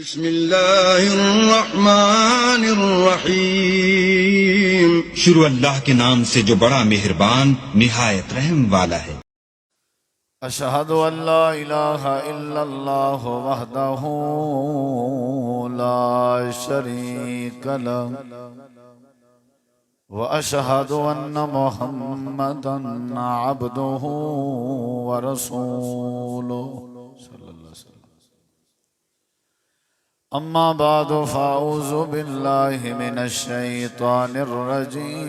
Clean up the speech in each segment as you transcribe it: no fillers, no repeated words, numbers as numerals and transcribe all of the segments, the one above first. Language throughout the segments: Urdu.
بسم اللہ الرحمن الرحیم۔ شروع اللہ کے نام سے جو بڑا مہربان نہایت رحم والا ہے۔ اشہد ان لا الہ الا اللہ وحدہ لا شریک لہ واشہد ان محمدا عبدہ ورسولہ صلی اللہ علیہ وسلم۔ اما بعد فاعوذ باللہ من الشیطان الرجیم۔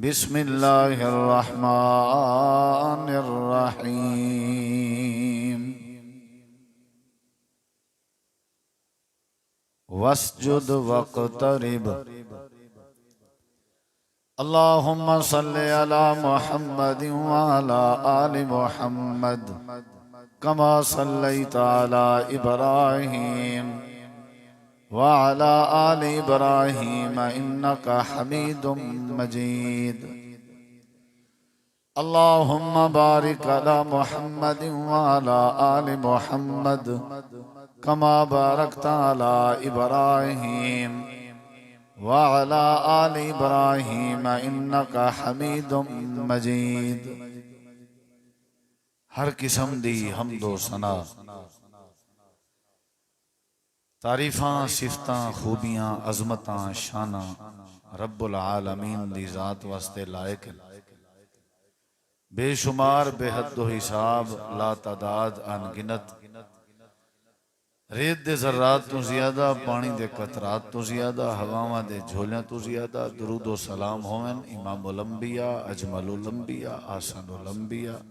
بسم اللہ الرحمن الرحیم۔ واسجد واقترب۔ اللہم صلی علی محمد وعلی آل محمد کما صلیت علی ابراہیم وعلى آل إبراهيم إنك حميد مجيد۔ اللهم بارك على محمد وعلى آل محمد كما باركت على إبراهيم وعلى آل إبراهيم إنك حميد مجيد۔ ہر قسم دی حمد و ثنا، تعریفاں، صفتاں، خوبیاں، عظمتاں، شاناں رب العالمین دی ذات واسطے لائق ہیں۔ بے شمار، بے حد و حساب، لا تعداد، ان گنت، ریت دے ذرات تو زیادہ، پانی دے قطرات تو زیادہ، ہواواں دے جھولیاں تو زیادہ درود و سلام ہوئن امام الانبیاء، اجمل الانبیاء، احسن الانبیاء،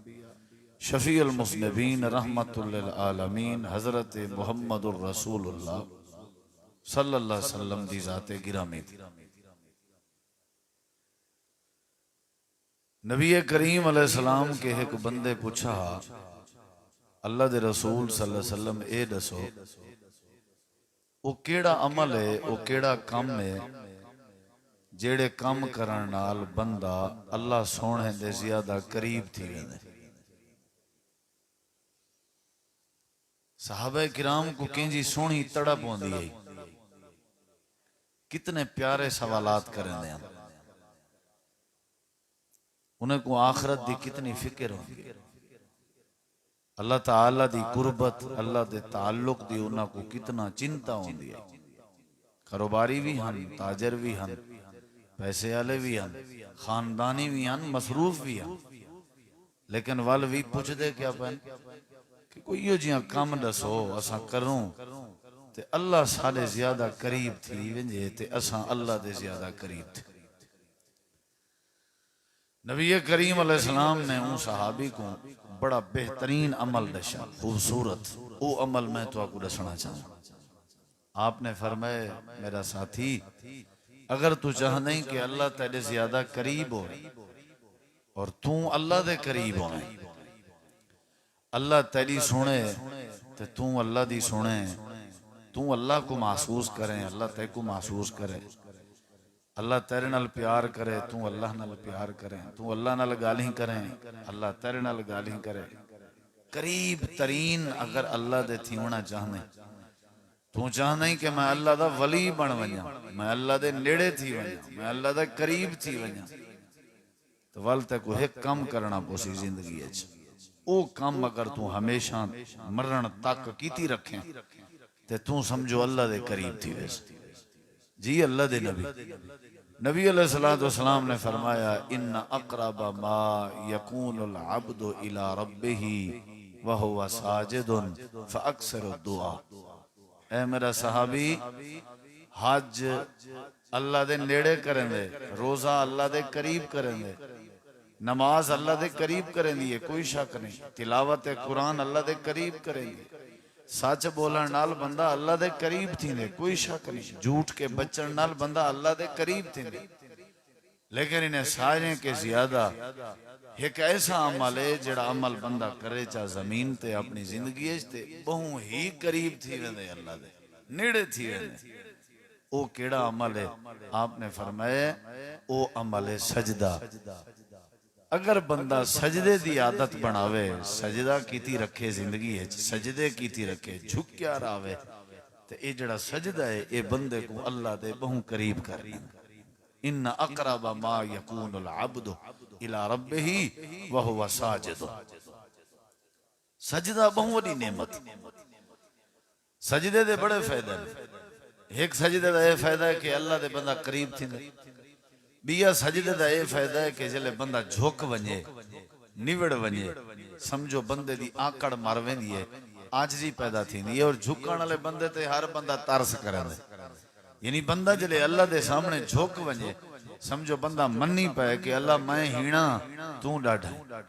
شفیع المذنبین، رحمت للعالمین، حضرت محمد الرسول اللہ صلی اللہ علیہ وسلم دی ذات گرامی تھی۔ نبی کریم علیہ السلام کے ایک بندے پوچھا، اللہ دے رسول صلی اللہ علیہ وسلم اے دسو او کیڑا عمل ہے، او کیڑا کم ہے جیڑے کم کرن نال بندہ اللہ سونے دے زیادہ قریب تھی ویندے۔ صحابہ کرام کو کینجی سونی تڑپ ہوندی ہے، کتنے پیارے سوالات کریں دے ہیں، انہیں کو آخرت دی کتنی فکر ہوندی ہے، اللہ تعالیٰ دی قربت، اللہ دے تعلق دی انہاں کو کتنا چنتا ہوندی ہے۔ کاروباری بھی ہن، تاجر بھی ہن، پیسے والے بھی ہن، خاندانی بھی ہن، مصروف بھی ہن، لیکن وال بھی پوچھ دے کیا پہن کہ کوئی یہ جیاں کام دسو اساں کروں تے اللہ سالے زیادہ قریب تھی ونجے تے اساں اللہ دے زیادہ قریب تھی۔ نبی کریم علیہ السلام نے ان صحابی کو بڑا بہترین عمل دشا، خوبصورت او عمل میں تو آپ کو دسنا چاہوں۔ آپ نے فرمائے میرا ساتھی، اگر تو چاہنے کہ اللہ تیرے زیادہ قریب ہو اور تو اللہ دے قریب ہوئے، اللہ تیری سنے تے تو اللہ دی سنے، تو اللہ کو محسوس کریں، اللہ تے کو محسوس کرے، اللہ تیرے نال پیار کرے، تو اللہ نال پیار کریں، تو اللہ نال گالیں کریں، اللہ تیرے نال گالیں کرے۔ قریب ترین اگر اللہ دے تھی ہونا چاہنے، تو چاہنے کہ میں اللہ دا ولی بن ونجا، میں اللہ دے نیڑے تھی ونجا، میں اللہ دا قریب تھی ونجا، تو والتے کو ایک کم کرنا پوسی زندگی ہے۔ او کام اگر تو ہمیشہ مرن تک کیتی رکھیں تے تو سمجھو اللہ دے قریب تھی ویسے۔ جی اللہ دے نبی علیہ السلام نے فرمایا، ان اقرب ما یکون العبد الى ربہ وہو ساجد فاکثر الدعا۔ اے میرا صحابی، حج اللہ دے نیڑے کریں دے، روزہ اللہ دے قریب کریں دے، نماز اللہ دے قریب کریں دی ہے، کوئی شک نہیں، تلاوت قرآن اللہ دے قریب کریں دی، سچ بولن نال بندہ اللہ دے قریب تھی دے، کوئی شک نہیں، جھوٹ کے بچن نال بندہ اللہ دے قریب تھی دے، لیکن انہیں سارے کے زیادہ ایک ایسا عمل ہے جڑا عمل بندہ کرے چاہ زمین تے اپنی زندگی تے بہوں ہی قریب تھی دے، اللہ دے نیڑے تھی دے۔ او کیڑا عمل ہے؟ آپ نے فرمایا او عمل سجدہ۔ اگر بندہ سجدے دی عادت بناوے سجدہ کیتی رکھے زندگی ہے سجدے کیتی رکھے جھک کیا راوے تو اے جڑا سجدہ ہے اے بندے کو اللہ دے بہوں قریب کر ان اقرب ما یکون العبد الى ربہ وہو ساجد سجدہ بہوں وڈی نعمت سجدے دے بڑے فائدے ایک سجدے دا اے فائدہ ہے کہ اللہ دے بندہ قریب تھی بیا سجدے دا اے فائدہ ہے کہ جلے بندہ جھوک ونجے نوڑ ونجے سمجھو بندے دی آکڑ مروین دیئے آجزی پیدا تھی نہیں اور جھکان والے بندے تے ہر بندہ ترس کریں دے یعنی بندہ جلے اللہ دے سامنے جھوک ونجے سمجھو بندہ منی پائے کہ اللہ میں ہینا تو ڈاڑھا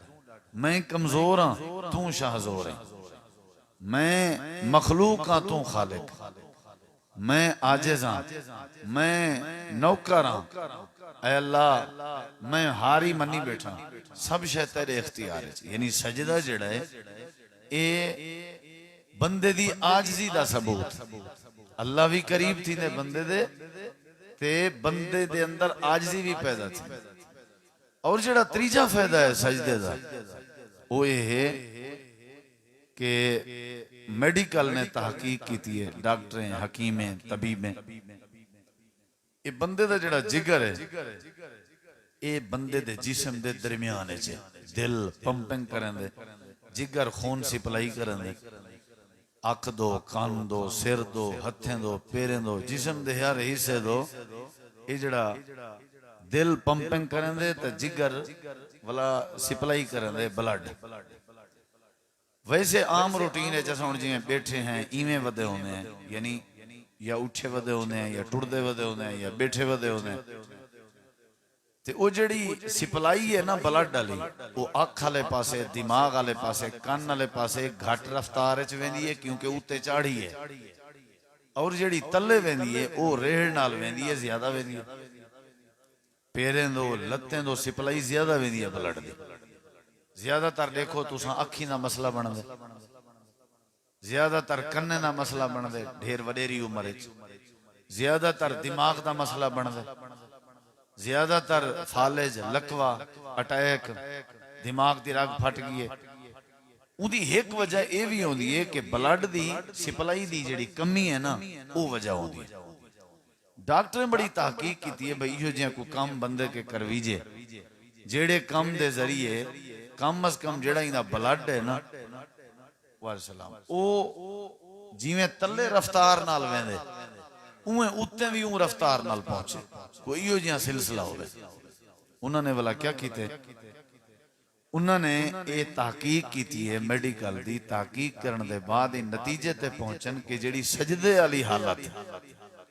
میں کمزور ہاں تو شاہزور ہے میں مخلوق ہاں تو خالق میں عاجز ہاں میں نوکر ہاں اے اللہ میں ہاری منی بیٹھا سب شے تیرے اختیار ہے یعنی سجدہ جڑا ہے اے بندے دی آجزی دا ثبوت اللہ بھی قریب تھی نے بندے دے تے بندے دے اندر آجزی بھی پیدا تھی اور جڑا تریجا فائدہ ہے سجدے دا وہ یہ ہے کہ میڈیکل نے تحقیق کی ہے ڈاکٹریں حکیمیں طبیبیں یہ بندے دا جڑا جگر ہے یہ بندے دے جسم دے درمیانے چھے دل پمپنگ کریں دے جگر خون سپلائی کریں دے اک دو کان دو سر دو ہتھیں دو پیریں دو جسم دے ہر حصے دو یہ جڑا دل پمپنگ کریں دے تا جگر والا سپلائی کریں دے بلڈ ویسے عام روٹین ہے جیسا جی بیٹھے ہیں ایمیں ودے ہونے ہیں یعنی یا اٹھے ودے ہونے ہیں یا ٹردے ودے ہونے ہیں یا بیٹھے ودے ہونے ہیں تے او جڑی سپلائی ہے نا بلڈ ڈالی وہ آنکھ والے پاسے دماغ والے پاسے کان والے پاسے گھٹ رفتار وچ ویندی ہے کیونکہ اوتے چاڑھی ہے اور جڑی تلے ویندی ہے او ریڑھ نال ویندی ہے زیادہ ویندی ہے پیریں دو لتیں دو سپلائی زیادہ ویندی ہے بلڈ دی زیادہ تر دیکھو تساں اکھی نہ مسئلہ بن دے زیادہ تر کنے نہ مسئلہ بن دے ڈھیر وڈیری عمر وچ زیادہ تر دماغ دا مسئلہ بن دے زیادہ تر فالج لکوا اٹیک دماغ دی رگ پھٹ گئی ہے اون دی ایک وجہ اے بھی ہوندی ہے کہ بلڈ دی سپلائی دی جڑی کمی ہے نا او وجہ ہوندی ہے ڈاکٹر نے بڑی تحقیق کی ہے بھئی یہ کو کم بندے کے کرویجے جیڑے کم دے ذریعے کم از کم جیڑا ہی دا بلڈ ہے نا والسلام او جیویں تلے رفتار نال ویندے اویں اتے بھی اون رفتار نال پہنچے کوئی ہو جہاں سلسلہ ہوئے انہوں نے بلا کیا کیتے انہوں نے اے تحقیق کیتی ہے میڈیکل دی تحقیق کرنے دے بعد ان نتیجے تے پہنچن کہ جڑی سجدے علی حالت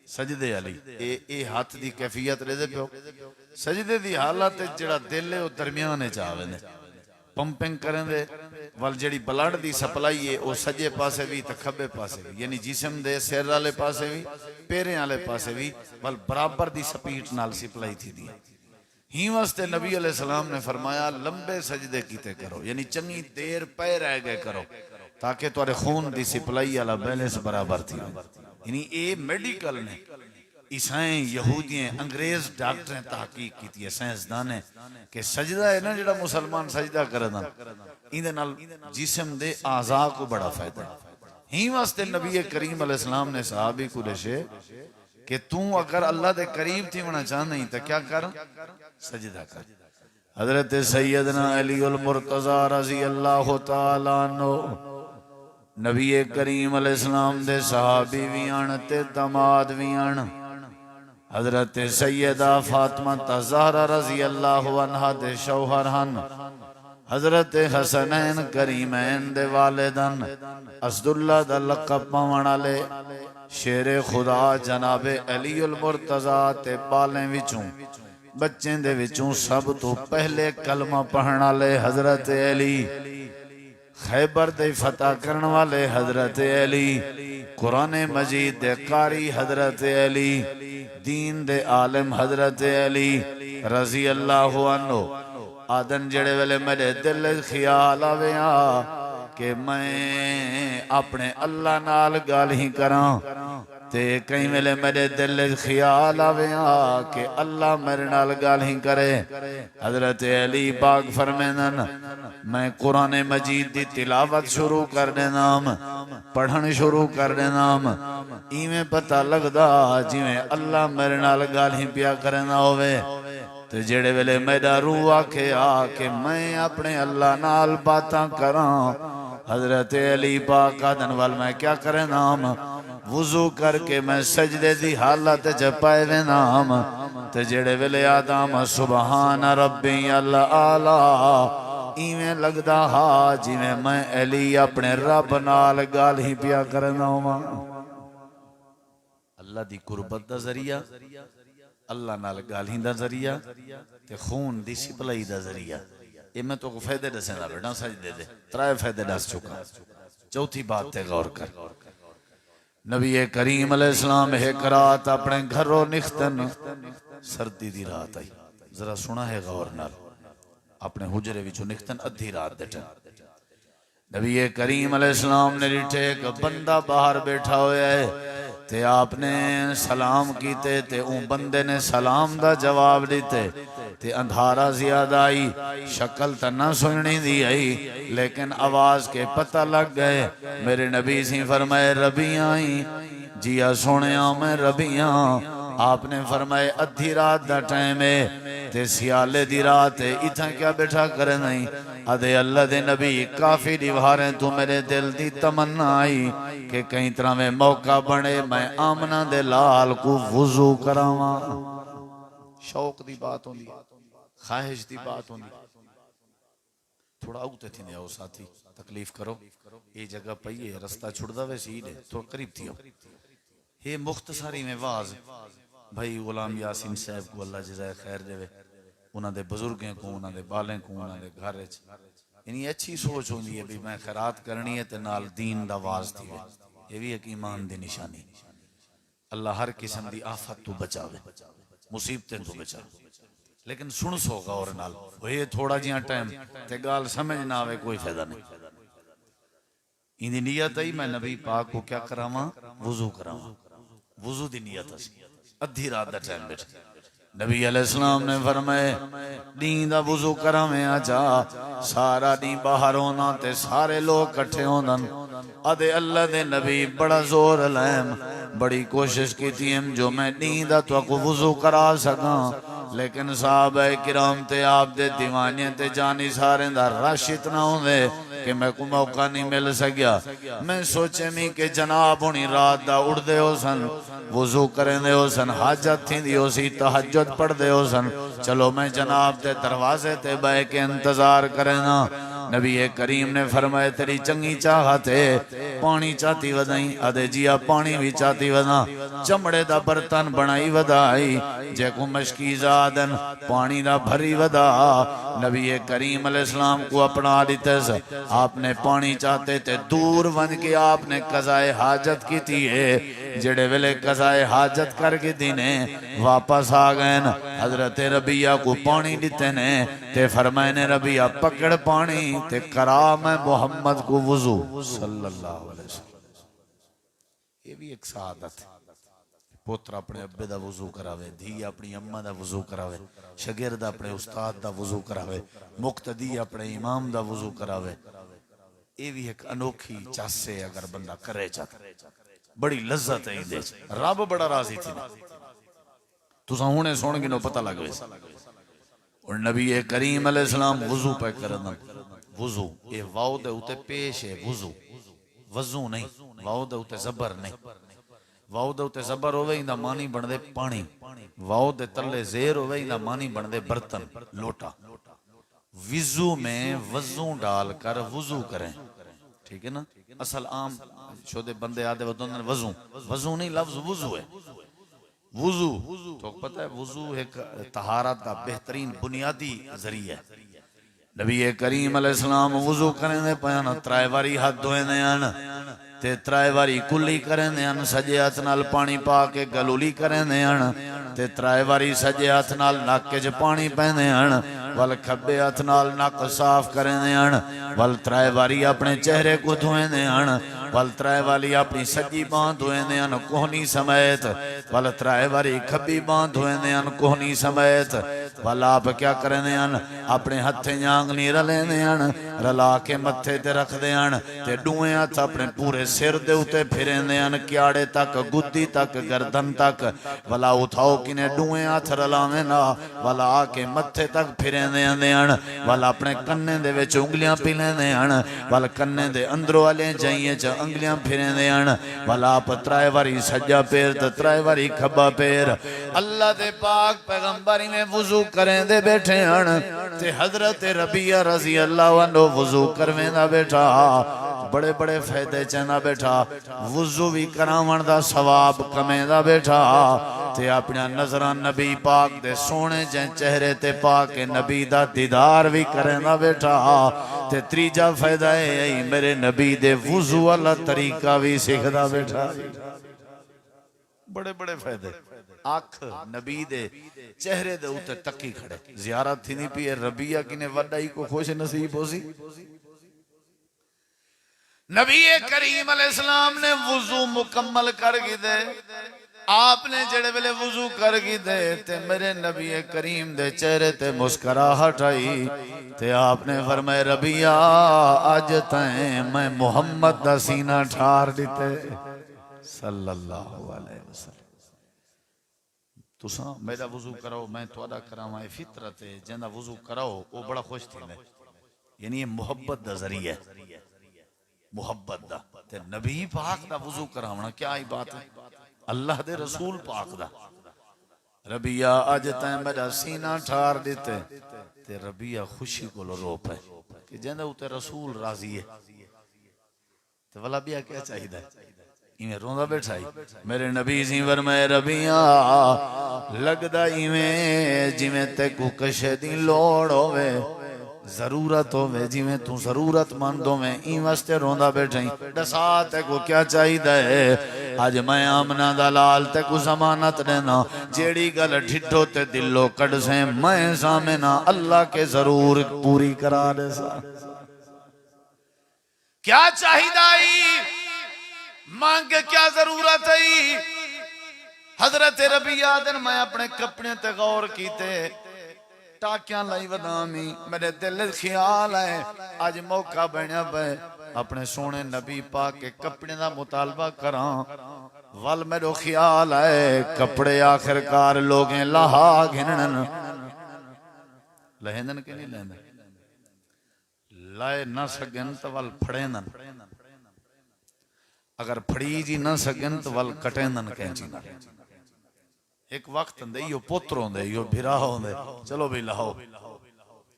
سجدے علی اے ہاتھ دی کیفیت رہے دے پیو سجدے دی حالت جڑا دل ہے وہ درمیانے چاہوے نے پمپنگ کریں دے وال جڑی بلڈ دی سپلائی ہے وہ سجے پاسے بھی تا کھبے پاسے بھی یعنی جسم دے سیر والے پاسے بھی پیریں والے پاسے بھی وال برابر دی سپیٹ نال سپلائی تھی دی ہی واسطے نبی علیہ السلام نے فرمایا لمبے سجدے کیتے کرو یعنی چنگی دیر پے رہ گئے کرو تاکہ تمہارے خون دی سپلائی والا بیلنس برابر تھی یعنی اے میڈیکل نے عیسائیں یہودیاں انگریز ڈاکٹریں تحقیق کی ہے سائنسدانے کہ سجدہ ہے نا جڑا مسلمان سجدہ کرنا اندے نال جسم دے اعضاء کو بڑا فائدہ ہے ہی واسطے نبی کریم علیہ السلام نے صحابی کو دشے کہ تو اگر اللہ دے قریب تھی ہونا چاہنا ہی تو کیا کر سجدہ کر حضرت سیدنا علی المرتضی رضی اللہ تعالیٰ عنہ نبی کریم علیہ السلام دے صحابی بھی آن تے دماد بھی آن حضرت سیدہ فاطمہ الزہرا رضی اللہ عنہ دے شوہر ہن حضرت حسنین کریمین دے والدن اسداللہ دا لقب پاونا لے شیر خدا جناب علی المرتضی تے بالیں وچوں بچیں دے وچوں سب تو پہلے کلمہ پڑھنا لے حضرت علی خیبر دے فتح کرن والے حضرت علی قرآن مجید دے قاری حضرت علی دین دے عالم حضرت علی رضی اللہ عنہ آدن جڑے والے میرے دل خیال آویا کہ میں اپنے اللہ نال گال ہی کراں تے کئی ویلے میرے دل وچ خیال آویا کہ اللہ میرے نال گل ہی کرے۔ حضرت علی پاک فرمیندن میں قرآن مجید دی تلاوت شروع کر دینام، پڑھن شروع کر دینام، ایویں پتہ لگدا جویں اللہ میرے نال گل ہی پیا کرنا ہوئے۔ تے جڑے ویلے میرا روح آکھے کہ میں اپنے اللہ نال باتاں کراں، حضرت علی پاک آدن وال میں کیا کرے نام، وضو کر کے میں سجدے دی حالت جپائے وے نام۔ تے جڑے ویلے آدم سبحان ربی العالی، ایویں لگدا ہا جویں میں علی اپنے رب نال گل ہی پیا کرنا ہوا۔ اللہ دی قربت دا ذریعہ، اللہ نال گل ہی دا ذریعہ، تے خون دی سپلائی دا ذریعہ۔ یہ میں تو فائدے دسیں دا بیٹا سجدے دے، ترائے فائدے دس چکا۔ چوتھی بات تے غور کر، نبی کریم علیہ السلام ایک رات اپنے گھروں نختن، سردی دی رات آئی، ذرا سنا ہے غور نال، اپنے حجرے وچوں نختن ادھی رات دے ٹائم نبی کریم علیہ السلام نے ریٹھے ایک بندہ باہر بیٹھا ہویا ہے، تے آپ نے سلام کیتے تے اون بندے نے سلام دا جواب دیتے تے اندھارا زیادہ آئی، شکل تا نہ سننی دی آئی، لیکن آواز کے پتہ لگ گئے۔ میرے نبی سے فرمائے ربیاں آئی، جیا سونیاں میں ربیاں۔ آپ نے فرمائے ادھی رات دا ٹائم ہے تے سیالے دی رات ہے، اتھا کیا بیٹھا کرے نہیں؟ ادھے اللہ دے نبی کافی دیواریں تو میرے دل دی تمنا آئی کہ کہیں طرح میں موقع بنے میں آمنہ دے لال کو وضو کراواں۔ شوق دی بات ہوندی، خواہش دی بات ہوندی، تھوڑا اوتے تھی نے آؤ ساتھی تکلیف کرو، یہ جگہ پئیے رستہ چھڑ دا ویسی ہی دے تھوڑا قریب تھی ہو۔ یہ مختصری میں واز بھائی غلام یاسین صاحب کو اللہ جزائے خیر دے، انہاں دے بزرگیں کو، انہاں دے بالیں کو، انہاں دے گھر وچ یعنی اچھی سوچ ہوندی ہے بھی میں خیرات کرنی ہے تے نال دین دا واز تھی، یہ بھی ایک ایمان دی نشانی۔ اللہ ہر قسم دی آفت تو بچاوے، مصیبتیں تو بچاوے، لیکن سن سو غور نال، وہ تھوڑا جیاں ٹائم تے گال سمجھ نہ آوے کوئی فائدہ نہیں۔ ان دی نیت ہے میں نبی پاک کو کیا کراواں، وضو کراواں، وضو دی نیت ہے۔ ادھی رات دا ٹائم بیٹھے نبی علیہ السلام نے فرمائے دین دا وضو کراویں آجا، سارا دین باہر ہونا تے سارے لوگ کٹھے ہونا۔ ادھے اللہ دے نبی بڑا زور لائم، بڑی کوشش کی تیم جو میں دین دا تو کو وضو کرا سکاں، لیکن صحابہ کرام تے آپ دے دیوانے تے جانی سارے دا رش اتنا ہوں دے کہ میں کو موقع نہیں مل سکیا۔ میں سوچے میں کہ جناب ہونی رات دا اڑ دے ہو سن، وضو کریں دے ہو سن، حاجت تھی دی ہو سی، تہجد پڑھ دے ہو سن، چلو میں جناب تے دروازے تے بے کے انتظار کرنا۔ نبی کریم نے فرمائے تیری چنگی چاہت ہے، پانی چاہتی ودائیں، ادھے جیا پانی بھی چاہتی ودائیں، چمڑے دا برتن بنائی ودائی، جے کو مشکی زادن پانی دا بھری ودا۔ نبی کریم علیہ السلام کو اپنا دیتے سے آپ نے پانی چاہتے تھے دور ون کے آپ نے قضائے حاجت کی تھی ہے، جڑے ویلے قضائے حاجت کر کے دینے واپس آگئے۔ حضرت ربیہ کو پانی دیتے نے تے فرمائے نے ربیہ پکڑ پانی تے کرا میں محمد کو وضو صلی اللہ علیہ وسلم۔ یہ بھی ایک سعادت ہے، پوتر اپنے ابے دا وضو کراوے، دھی اپنی اماں دا وضو کراوے، شاگرد اپنے استاد دا وضو کراوے، مقتدی اپنے امام دا وضو کراوے۔ یہ بھی ایک انوکھی چاسے اگر بندہ کرے چاہتا، بڑی لذت ہے دے، رب بڑا راضی تھی تساں ہونے سون گنو پتہ لگ ویسا۔ اور نبی کریم علیہ السلام وضو پہ کرنا، وضو یہ واو دے اوتے پیش ہے، وضو وضو نہیں، واو دے اوتے زبر نہیں، واو دے اوتے زبر ہوئے اندہ مانی بن دے پانی، واو دے تلے زیر ہوئے اندہ مانی بن دے برتن لوٹا۔ وضو میں وضو ڈال کر وضو کریں، ٹھیک ہے نا؟ اصل عام شودے بندے آدھے وہ دونوں وضو، وضو نہیں لفظ وضو ہے، وضو تو پتہ ہے وضو ایک طہارت کا بہترین بنیادی ذریعہ ہے۔ نبی کریم علیہ السلام وضو کریں دے پیانا ترائے واری ہاتھ دھوئے دے آنا تے ترائے واری کلی کریں دے آنا، سجے ہاتھ نال پانی پا کے گلولی کریں دے آنا تے ترائے واری سجے ہاتھ نال ناکے جو پانی پہن دے آنا ول کھبے ہاتھ نال نک صاف کرنے ہن ول ترائے واری اپنے چہرے کو دھوئندے ہن ول ترائے والی اپنی سجی بان دھوئندے ہن کوہنی سمیت ول ترائے واری کھبی بان دھوئندے ہن کوہنی سمیت ول آپ کیا کرنے ہن اپنے ہتھیں جانگلی رلیندے ہن رلا کے متھے تے رکھ دے ہن تے ڈوئیں ہاتھ اپنے پورے سر دے اتے پھریندے ہن کیاڑے تک گدی تک گردن تک ولا اٹھاؤ کنے ڈوئیں ہاتھ رلاویں نا ولا آ کے متھے تک پھریندے ہن ولا اپنے کنے دے وچ انگلیاں پلیندے ہن ولا کنے دے اندروں والے جائیں چ انگلیاں پھریندے ہن ولا آپ ترائے واری سجا پیر تے ترائے واری کھبا پیر اللہ دے پاک پیغمبری میں وضو کریں دے بیٹھے ہن تے حضرت ربیہ رضی اللہ عنہ وضو کرویں دا بیٹھا بڑے بڑے فائدے چنا بیٹھا وضو بھی کراون دا ثواب کمیں دا بیٹھا تے اپنا نظران نبی پاک دے سونے جن چہرے تے پاک نبی دا دیدار بھی کریں دا بیٹھا تے تریجا فائدہ ہے میرے نبی دے وضو والا طریقہ بھی سیکھ دا بیٹھا بڑے بڑے فائدے آنکھ نبی دے چہرے دے اوتے تکی کھڑے زیارت تھی نہیں پی ربیہ کنے وڈائی کو خوش نصیب ہو سی نبی کریم علیہ السلام نے وضو مکمل کر گی دے آپ نے جڑے ویلے وضو کر گی دے تے میرے نبی کریم دے چہرے تے مسکراہٹ آئی تے آپ نے فرمائے ربیہ آج تائیں میں محمد دا سینہ ٹھار دیتے صلی اللہ علیہ وسلم تساں میرا وضو کراؤ میں تواڈا کراواں فطرت ہے جندا وضو کراؤ وہ بڑا خوش تھیندا یعنی یہ محبت دا ذریعہ ہے محبت دا تے نبی پاک دا وضو کراونا کیا ہی بات ہے اللہ دے رسول پاک دا ربیہ اج تائیں میرا سینہ ٹھار دیتے تے ربیہ خوشی کو رو پے کہ جندا اوتے رسول راضی ہے تے والا بیا کیا چاہیدا ہے ایویں روندا بیٹھائی میرے نبی سی فرمائے ربیہ لگدا ایویں جویں تے کو کشے دی لوڑ ہوے ضرورت ہوے جویں تو ضرورت مند ہوے این واسطے روندا بیٹھائی دسا تے کو کیا چاہیدا ہے اج میں آمنہ دا لال تے کو ضمانت دینا جیڑی گل ڈھڈو تے دلو کڈ سے میں سامنا اللہ کے ضرور پوری کرا دے سا کیا چاہیدا مانگ کیا ضرورت ہے حضرت ربیہ دن میں اپنے کپڑے تے غور کیتے ٹاکیاں لائی ودامی میرے دل خیال ہے آج موقع بنیا پہ اپنے سونے نبی پاک کے کپڑے دا مطالبہ کران وال میرے خیال ہے کپڑے آخرکار لوگیں لہا گھنن لہندن کے نہیں لہندن لائے نہ سگن تو وال پھڑیندن اگر پھڑی جی نہ سگن تو وال کٹیندن کہیں نہ ایک وقت اندے یو پوتروں دے یو بھراہوں دے چلو بھی لاؤ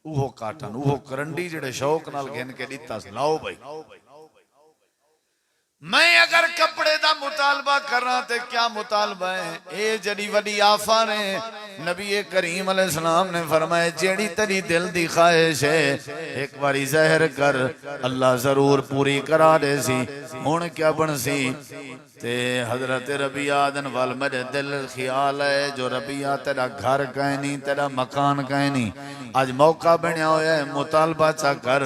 اوہو کاٹن اوہو کرنڈی جڑے شوق نال گھن کے دیتا لاؤ بھائی میں اگر کپڑے دا مطالبہ کر رہا تے کیا مطالبہ ہے اے جڑی وڈی آفا نے نبی کریم علیہ السلام نے فرمائے جیڑی تری دل دی خواہش ہے ایک باری ظاہر کر اللہ ضرور پوری کرا دے سی ہون کیا بن سی تے حضرت ربیہ دن وال میرے دل خیال ہے جو ربیہ تیرا گھر کہیں نہیں تیرا مکان کہیں نہیں آج موقع بنیا ہویا ہے مطالبہ چا کر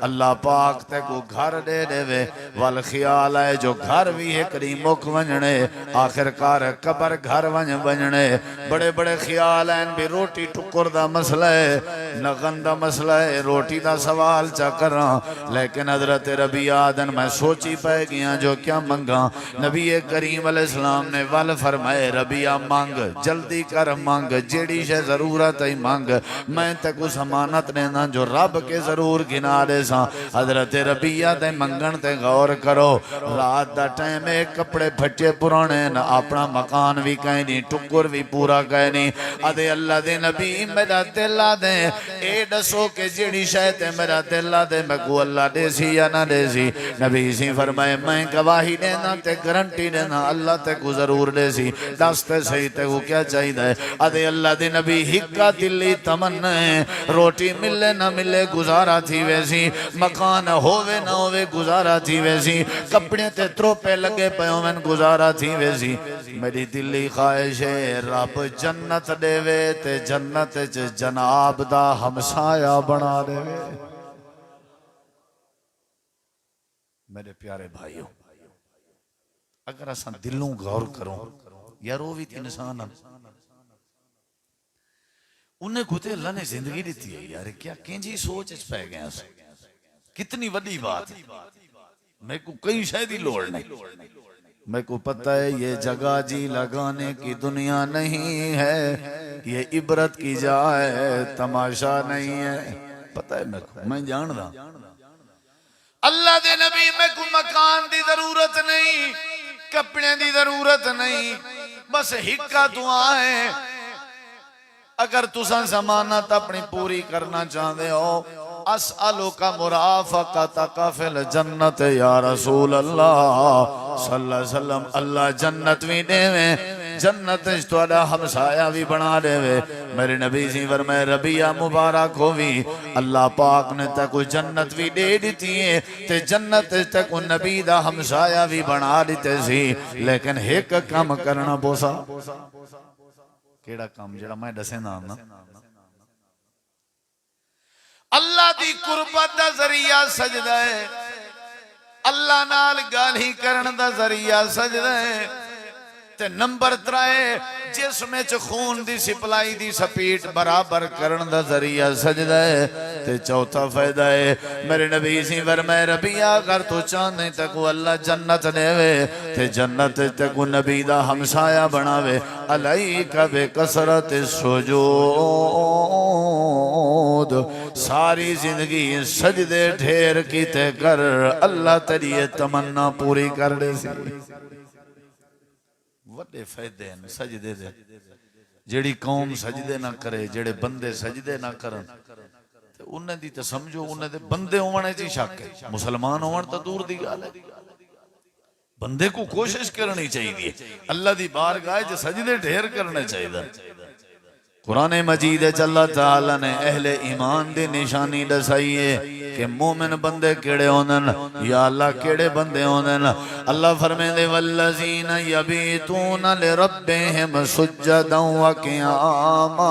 اللہ پاک تے کو گھر دے دے وے وال خیال ہے جو گھر بھی ہے کریم مک ونجنے آخرکار قبر گھر ونجنے بڑے بڑے خیال ہیں بھی روٹی ٹکر دا مسئلہ ہے نغن دا مسئلہ ہے روٹی دا سوال چا کر رہا لیکن حضرت ربیہ دن میں سوچی پائے گیا جو کیا منگا نبی کریم علیہ السلام نے وال فرمائے ربیہ مانگ جلدی کر مانگ جیڑی شے ضرورت ہے مانگ میں تے کو ضمانت دینا جو رب کے ضرور گنا دے سا حضرت ربیہ دے منگن تے غور کرو رات دا ٹائم ایک کپڑے پھٹے پرانے نہ اپنا مکان بھی کہیں نہیں ٹکر بھی پورا کہیں نہیں ادھے اللہ دے نبی میرا دل دے اے دسو کہ جیڑی شاید میرا دل دے میں کو اللہ دے سی یا نہ دے سی نبی سی فرمائے میں گواہی دینا تے گرنٹی دینا اللہ تے کو ضرور دے سی دستے صحیح تے کو کیا چاہید ہے ادھے اللہ دے نبی ہکا دلی تمنے میں روٹی ملے نہ ملے گزارا تھی ویسی مکان ہووے نہ ہووے گزارا تھی ویسی کپڑے تے تروپے لگے پیوں میں گزارا تھی ویسی میری دلی خواہش ہے رب جنت دے وے تے جنت جناب دا ہمسایا بنا دے وے میرے پیارے بھائیوں اگر اساں دلوں غور کروں یار وہ بھی انسان انہیں کھوتے اللہ نے زندگی دیتی ہے یار کیا کینجی سوچ اس پہ گئے ہیں کتنی وڈی بات ہے میں کو کئی شاید ہی لوڑ نہیں میں کو پتہ ہے یہ جگہ جی لگانے کی دنیا نہیں ہے یہ عبرت کی جا ہے تماشا نہیں ہے پتہ ہے میں جان رہا اللہ دے نبی میں کو مکان دی ضرورت نہیں کپڑے دی ضرورت نہیں بس ہکا دعا ہے اگر تساں ضمانت اپنی پوری کرنا چاہتے ہو اسألوک مرافقتک فی الجنت یا رسول اللہ صلی اللہ علیہ وسلم اللہ جنت بھی دے میں جنت توڑا ہمسایا بھی بنا دے وے میرے نبی سی فرمائے ربیہ مبارک ہوئی اللہ پاک نے تکو جنت بھی دے دیتی ہے تے جنت تکو نبی دا ہمسایا بھی بنا دیتے سی لیکن ایک کام کرنا بوسا کیڑا کام جڑا میں دسے نا اللہ دی قربت دا ذریعہ سجدہ ہے اللہ نال گالی کرن دا ذریعہ سجدہ ہے تے نمبر 3 جس میں خون دی سپلائی دی سپیٹ برابر کرن دا ذریعہ سجدہ ہے تے چوتھا فائدہ ہے میرے نبی سی فرمائے ربیہ اگر تو چاہنے تکو اللہ جنت دے وے تے جنت تکو نبی دا ہمسایا بناوے علیک بے کثرت السجود ساری زندگی سجدے ڈھیر کیتے کر اللہ تیری تمنا پوری کر دے سی وڈے فائدے ہیں سجدے دے جیڑی قوم سجدے نہ کرے جیڑے بندے سجدے نہ کرن انہیں دی تو سمجھو انہیں دے بندے ہونے چی شک ہے مسلمان ہونے تو دور دی گال ہے بندے کو کوشش کرنی چاہیے اللہ دی بارگاہ جو سجدے ڈھیر کرنے چاہیے قرآن مجید اللہ تعالیٰ نے اہل ایمان دی نشانی دسائیے کہ مومن بندے کیڑے ہوندن یا اللہ کیڑے بندے ہوندن اللہ فرمائے دے والذین یبیتون لربہم سجدا وقیاما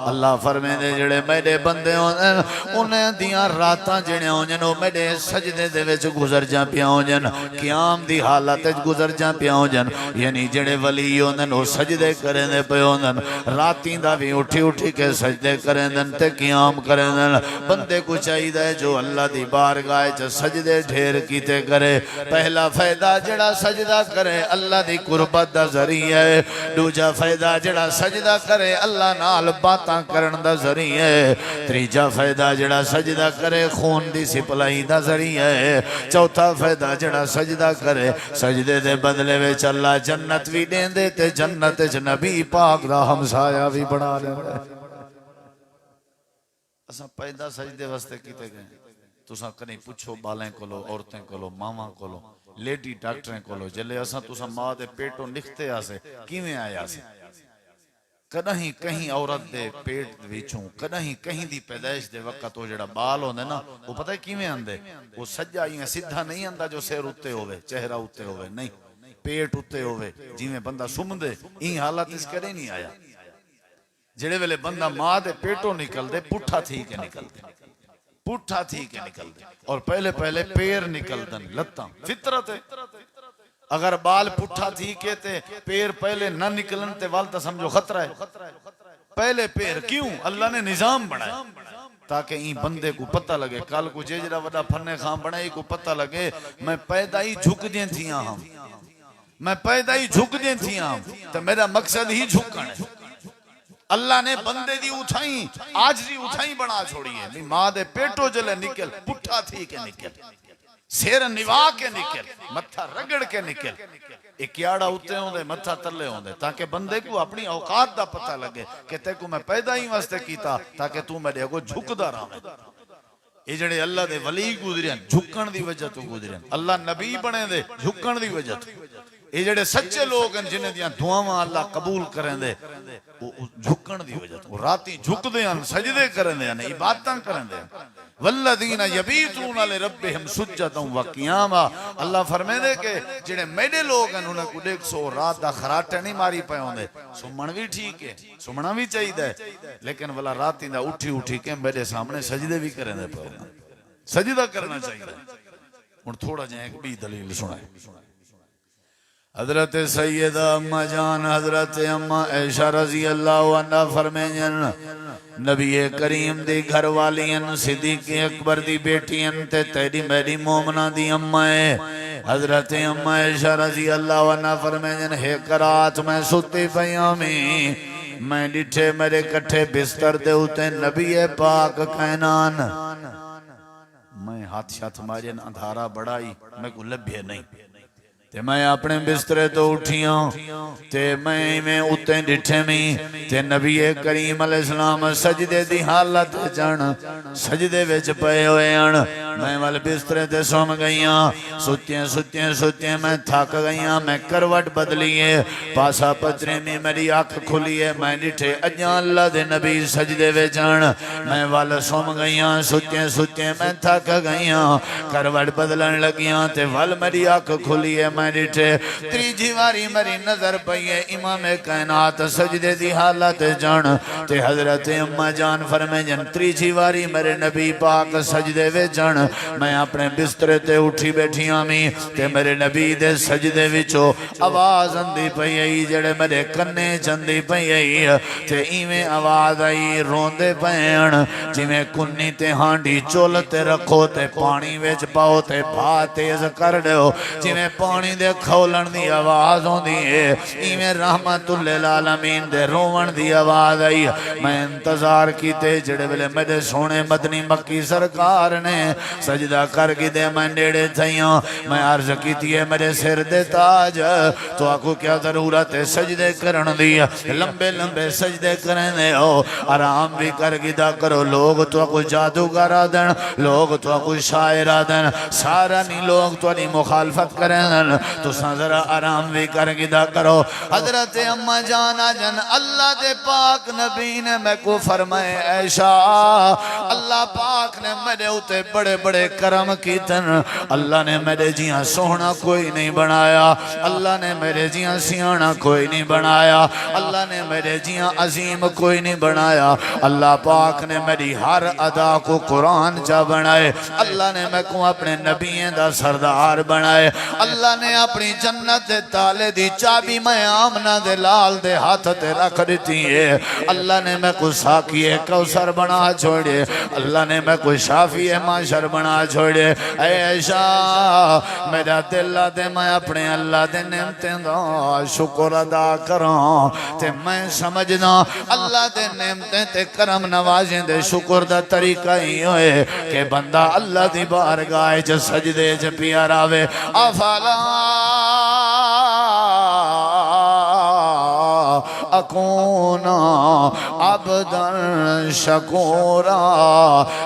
اللہ فرمائے دے جڑے میرے بندے ہوندن انہیں دیاں راتاں جڑے ہوندن وہ میرے سجدے دے وچ گزر جا پیا ہوندن قیام دی حالت گزر جا پیا ہوندن یعنی جڑے ولی ہوندن وہ سجدے کریں دے پہ ہوندن راتی دا بھی اٹھی اٹھی کے سجدے کریں دن تے قیام کریں دن بندے کو چاہیے جو اللہ دی بارگاہ چ سجدے ڈھیر کیتے کرے پہلا فائدہ جڑا سجدہ کرے اللہ دی قربت دا ذریعہ ہے دوجا فائدہ جڑا سجدہ کرے اللہ نال باتاں کرن دا ذریعہ ہے تیجا فائدہ جڑا سجدہ کرے خون دی سپلائی دا ذریعہ ہے چوتھا فائدہ جڑا سجدہ کرے سجدے دے بدلے وچ اللہ جنت بھی دین دے تے جنت وچ نبی پاک دا ہمسایا بھی بنا لے اساں پیدا سجدے واسطے کیتے گئے تساں کہیں پوچھو بالیں کولو عورتیں کولو ماما کولو لیڈی ڈاکٹریں کولو جلے اساں تساں ماں دے پیٹوں نکھتے آسے کیویں آیا سے کدہیں کہیں عورت دے پیٹ وچوں کدہیں کہیں دی پیدائش دے وقت وہ جڑا بال ہوندے نا وہ پتہ ہے کیویں آندے وہ سجا ہی سیدھا نہیں آندا جو سیر اتے ہوئے چہرہ اتے ہوئے نہیں پیٹ اتے ہوئے جی میں بندہ سمدے این حالت اس کرے نہیں آیا جڑے ویلے بندہ ماں دے پیٹوں نکل دے پٹھا تھی کے نکل دے پٹھا تھی کے نکل دے اور پہلے پہلے پیر نکل دن لتاں فطرت ہے اگر بال پٹھا تھی کے تے پیر پہلے نہ نکلن تے والتا سمجھو خطرہ ہے پہلے پیر کیوں اللہ نے نظام بنایا تاکہ این بندے کو پتہ لگے کال کو جیجرہ وڈا پھنے خام بنائی کو پتہ لگے میں پیدا ہی جھک دیں تھیاں ہم میں پیدا ہی جھک دیں تھیاں ہم تو میرا مقصد ہی جھکن ہے اللہ نے بندے دی اٹھائیں آج دی اٹھائیں بنا چھوڑی ہے ماں دے پیٹو جلے نکل پٹھا تھی کے نکل سیر نوا کے نکل متھا رگڑ کے نکل ایک کیاڑا ہوتے ہوں دے متھا تلے ہوں دے تاکہ بندے کو اپنی اوقات دا پتہ لگے کہ تے کو میں پیدا ہی واسطے کیتا تاکہ تو میرے کو جھک دا رہا ہے یہ جڑے اللہ دے ولی گزرین جھکن دی وجہ تو گزرین اللہ نبی بنے دے جھکن دی وجہ تو یہ جڑے سچے لوگ ہیں جنہیں دیاں دعاواں اللہ قبول کریں دے وہ جھکن دی وجہ تو راتی جھک دے ہیں سجدے کریں دے ہیں عبادتاں کریں دے ہیں والذین یبیتون لربہم سجدا وقیاما اللہ فرمائے دے کہ جڑے میرے لوگ ہیں انہیں کو دیکھ سو رات دا خراٹے نہیں ماری پے ہوندے سمن بھی ٹھیک ہے سمنا بھی چاہیے دے لیکن والا راتی دا اٹھی کے میرے سامنے سجدے بھی کریں دے پے سجدہ کرنا چاہیے اور تھوڑا جائیں ایک بھی دلیل سنائے حضرت سیدہ اماں جان حضرت اماں عائشہ رضی اللہ عنہ فرمائیں نبی کریم دی گھر والین صدیق اکبر دی بیٹیاں تے تیری میری مومنہ دی اماں ہے حضرت اماں عائشہ رضی اللہ عنہ فرمائیں ایک رات میں ستی پیاں میں ڈٹھے میرے کٹھے بستر دے ہوتے نبی پاک کائنان میں ہاتھ شاتھ مارین اندھارا بڑائی میں کو لبھے نہیں تے میں اپنے بسترے تو اٹھیاں تے میں اتے ڈٹھے میں تے نبی کریم علیہ السلام سجدے دی حالت جان سجدے ویچ پے ہوئے آن میں وال بسترے تے سوم گئیاں ستیاں میں تھاک گئیاں میں کروٹ بدلیے پاسا پترے میں میری آنکھ کھلیے میں ڈٹھے اجاں اللہ دے نبی سجدے ویچ آن میں وال سوم گئیاں ستیاں میں تھاک گئیاں کروٹ بدلن لگیاں تے وال میری آنکھ کھلیے میں ڈٹھے تریجی واری میری نظر پئیے امام کائنات سجدے دی حالت جان تے حضرت اماں جان فرمائیں جن تریجی واری میرے نبی پاک سجدے وے جان میں اپنے بسترے تے اٹھی بیٹھی آمی تے میرے نبی دے سجدے وچو آواز اندی پئی جڑے میرے کنے چندی پئی تے ایویں آواز آئی روندے پین جی میں کنی تے ہانڈی چولتے رکھو تے پانی ویچ پاؤ تے بھا تیز کر دیو جی میں پانی دے کھولن دی آواز ہوں دی ایمیں رحمت للعالمین دے روون دی آواز آئی میں انتظار کی تے جڑے بلے میرے سونے مدنی مکی سرکار نے سجدہ کر کی دے میں نیڑے تھائیاں میں عرض کی تیے میرے سر دے تاج تو آکو کیا ضرورت ہے سجدے کرن دی لمبے لمبے سجدے کرن دے ہو آرام بھی کر کی دا کرو لوگ تو آکو جادوگر آدن لوگ تو آکو شاعر آدن سارا نہیں لوگ تو آنی مخالفت کرن تو ذرا آرام بھی کر گدا کرو حضرت اماں جانا جن اللہ دے پاک نبی نے میں کو فرمائے عائشہ اللہ پاک نے میرے ہوتے بڑے بڑے کرم کی تن اللہ نے میرے جیاں سونا کوئی نہیں بنایا اللہ نے میرے جیاں سیانا کوئی نہیں بنایا اللہ نے میرے جیاں عظیم کوئی نہیں بنایا اللہ پاک نے میری ہر ادا کو قرآن جا بنائے اللہ نے میں کو اپنے نبییں دا سردار بنائے اللہ نے اپنی جنت دے تالے دی چابی میں آمنہ دے لال دے ہاتھ تے رکھ دیتی ہے اللہ نے میں کو ساکی کوثر بنا چھوڑے اللہ نے میں کو شافی معاشر بنا چھوڑے اے عائشہ میرا دل دے میں اپنے اللہ دے نعمتیں دا شکر ادا کروں تے میں سمجھنا اللہ دے نعمتیں تے کرم نوازیں دے شکر دا طریقہ ہی ہوئے کہ بندہ اللہ دی بارگاہ چ سجدے چ پیاراوے افلا اکونا عبدن شکورا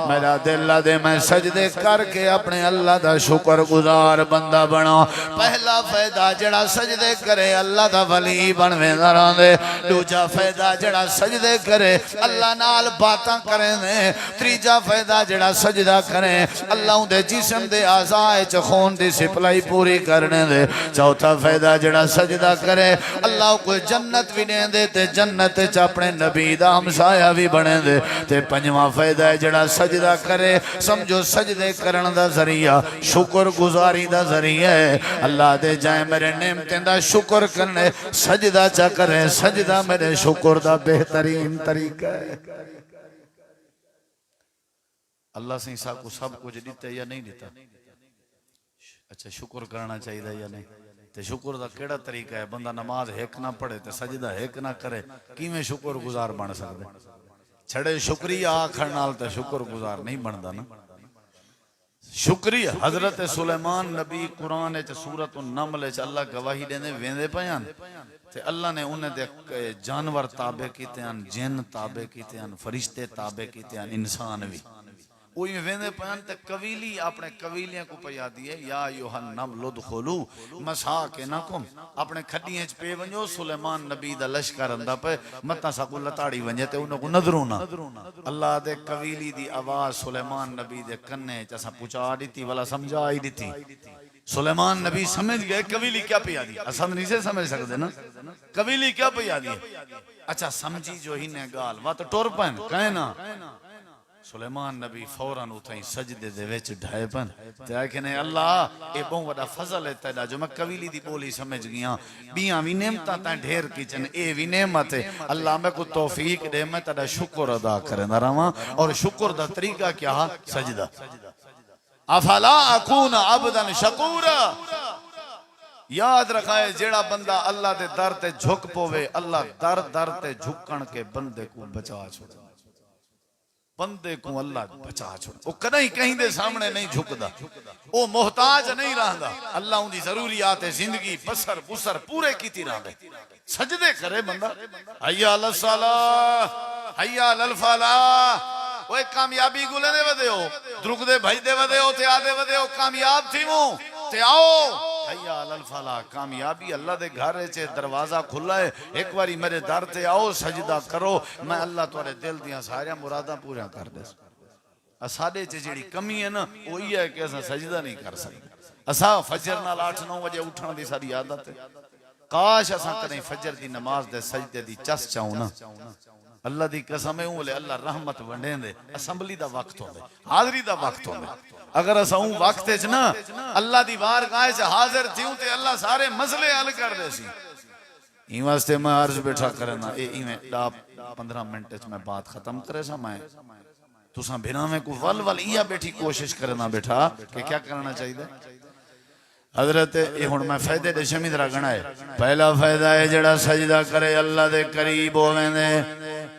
میرا دل دے میں سجدے کر کے اپنے اللہ دا شکر گزار بندہ بنا پہلا فائدہ جڑا سجدے کرے اللہ دا ولی بنوے نران دے دوجا فائدہ جڑا سجدے کرے اللہ نال باتاں کریں دے تریجا فائدہ جڑا سجدہ کرے اللہ دے جسم دے آزائے خون دی سپلائی پوری کرنے دے چوتھا فائدہ جڑا سجدہ کرے اللہ کو جنت بھی دیں دے تے جنت چ اپنے نبی دا ہمسایہ بھی بنے دے تے پنجواں فائدہ ہے جڑا سجدہ کرے سمجھو سجدے کرن دا ذریعہ شکر گزاری دا ذریعہ ہے اللہ دے جائے میرے نعمتیں دا شکر کرنے سجدہ چا کرے سجدہ میرے شکر دا بہترین طریقہ ہے اللہ سے انسان کو سب کچھ دیتا ہے یا نہیں دیتا اچھا شکر کرنا چاہیے یا نہیں تے شکر دا کیڑا طریقہ ہے بندہ نماز ایک نہ پڑھے تے سجدہ ایک نہ کرے کی میں شکر گزار بن سکتے چھڑے شکریہ آکھر نال تے شکر گزار نہیں بندا نا شکریہ حضرت سلیمان نبی قرآن چ سورۃ النمل چ اللہ گواہی دیندے ویندے پیان تے اللہ نے انہیں دے جانور تابع کیتے ہیں جن تابع کیتے ہیں فرشتے تابع کیتے ہیں انسان بھی وہی ویندے پہن تے قبیلی اپنے قبیلیاں کو پیا دیے یا ایوہن نمل ادخلو مساکنکم اپنے کھڈیاں چ پے ونجو سلیمان نبی دا لشکر اندا پے متا سکو لتاڑی ونجے تے انہاں کو نظروں نہ اللہ دے قبیلی دی آواز سلیمان نبی دے کنے چ اساں پہنچا دیتی والا سمجھا ہی دیتی سلیمان نبی سمجھ گئے قبیلی کیا پیا دی اساں نہیں سے سمجھ سکتے نا قبیلی کیا پیا دی اچھا سمجھی جو ہی نے گال وا تو ٹور پن کہے نا سلیمان نبی فوراً اتھائیں سجدے دے وچ ڈھائے پن تے آئے کہ نہیں اللہ اے بہت وڈا فضل ہے تیرا جو میں قبیلی دی بولی سمجھ گیا بیاں بھی نعمتاں تاں ڈھیر کیچن اے بھی نعمت ہے اللہ میں کو توفیق دے میں تیرا شکر ادا کرے نہ رہا اور شکر دا طریقہ کیا سجدہ افلا اکون عبدا شکورا یاد رکھائے جیڑا بندہ اللہ دے در تے جھک پوے اللہ در تے جھکن کے بندے کو بچا چھوڑا بندے کو اللہ بچا چھوڑا وہ کدیں کہیں دے سامنے نہیں جھکدا وہ محتاج نہیں رہندا اللہ ان دی ضروریات زندگی بسر بسر پورے کیتی رہندا سجدے کرے بندہ حی علی الصلاۃ حی علی الفلاح وہ کامیابی گلے دے ودے ہو درک دے بھائی دے ودے ہو تے آدے ودے ہو کامیاب تھی موں تے آؤ حی علی الفلاح کامیابی اللہ دے گھر چے دروازہ کھلا ہے ایک باری میرے در تے آؤ سجدہ کرو میں اللہ تورے دل دیاں سارے مراداں پورا کر دے اساڈے چ جیڑی کمی ہے نا وہی ہے کہ اساں سجدہ نہیں کر سکتے اساں فجر نال 8-9 بجے اٹھن دی ساری عادت ہے کاش اساں کدیں فجر دی نماز دے سجدے دی چس چاؤں نا اللہ دی قسم ہے اولے اللہ رحمت ونڈیں دے اسمبلی دا وقت ہوندے حاضری دا وقت ہوندے اگر اساں وقت وچ نا اللہ دی بارگاہ وچ حاضر تھیوں تے اللہ سارے مسئلے حل کر دے سی این واسطے میں عرض بیٹھا کرنا اے ایویں 15 منٹ وچ میں بات ختم کرے سا میں تساں بنا میں کو ول ایا بیٹھی کوشش کرنا بیٹھا کہ کیا کرنا چاہیے حضرت یہ ہن میں فائدے دے شمی طرح گنا ہے پہلا فائدہ ہے جڑا سجدہ کرے اللہ دے قریب ہوویں دے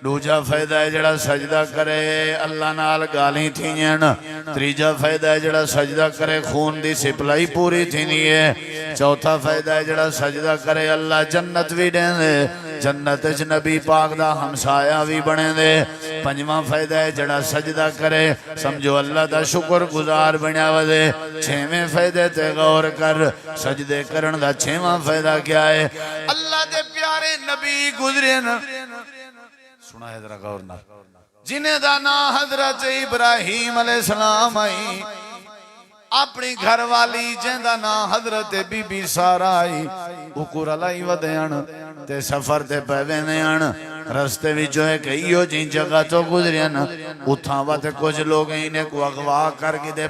دوجا فائدہ ہے جڑا سجدہ کرے اللہ نال گالیاں تھیجن تیجا فائدہ ہے جڑا سجدہ کرے خون دی سپلائی پوری تھینی ہے چوتھا فائدہ ہے جڑا سجدہ کرے اللہ جنت بھی دیں دے جنت وچ نبی پاک دا ہمسایہ بھی بنے دے پنجواں فائدہ ہے جڑا سجدہ کرے سمجھو اللہ دا شکر گزار بنیا ودے چھویں فائدے تے غور کر سجدے کرن دا چھواں فائدہ کیا ہے اللہ دے پیارے نبی گزرے نا سنا ہے ذرا غور نہ جنہیں دا نا حضرت ابراہیم علیہ السلام آئی اپنی گھر والی جندہ نا حضرت بی بی سارا آئی اکور علائی ودیان تے سفر تے پیوینے رستے بھی جو ہے کئیو جن جگہ تو گزرین اتھاں وقت کچھ لوگ انہیں کو اغوا کر کے دے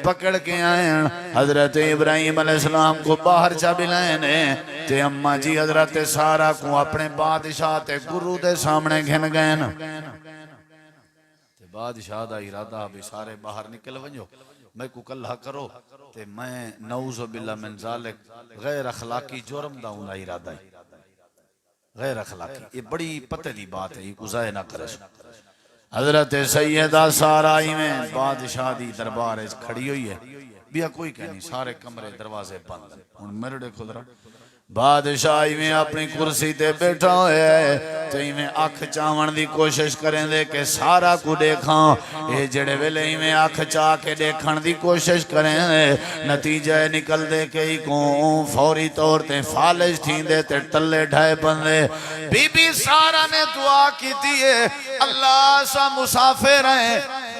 پکڑ کے آئے حضرت ابراہیم علیہ السلام کو باہر چا بلائنے تے اممہ جی حضرت سارا کو اپنے بادشاہ تے گرو دے سامنے گھن گئے تے بادشاہ دا ارادہ بھی سارے باہر نکل ونجو میں کو کلہ کرو تے میں نعوذ باللہ من ذالک غیر اخلاقی جرم دا انہا ارادہ ہے غیر اخلاقی یہ بڑی پتہ دی بات ہے یہ کو ضائع نہ کرے حضرت سیدہ سارائی میں بادشاہ دی دربار کھڑی ہوئی ہے بیا کوئی کہنی سارے کمرے دروازے بند ان میرے دیکھو ذرا بادشاہی میں اپنی کرسی تے بیٹھا ہے تو ہی میں آنکھ چاون دی کوشش کریں دے کہ سارا کو دیکھاں اے جڑے ویلے ہی میں آنکھ چاہ کے دیکھن دی کوشش کریں دے نتیجہ نکل دے کہ ہی کو فوری طور تے فالج تھیں دے تے تلے ڈھائے بندے بی بی سارا نے دعا کی تھی اللہ سا مسافر ہیں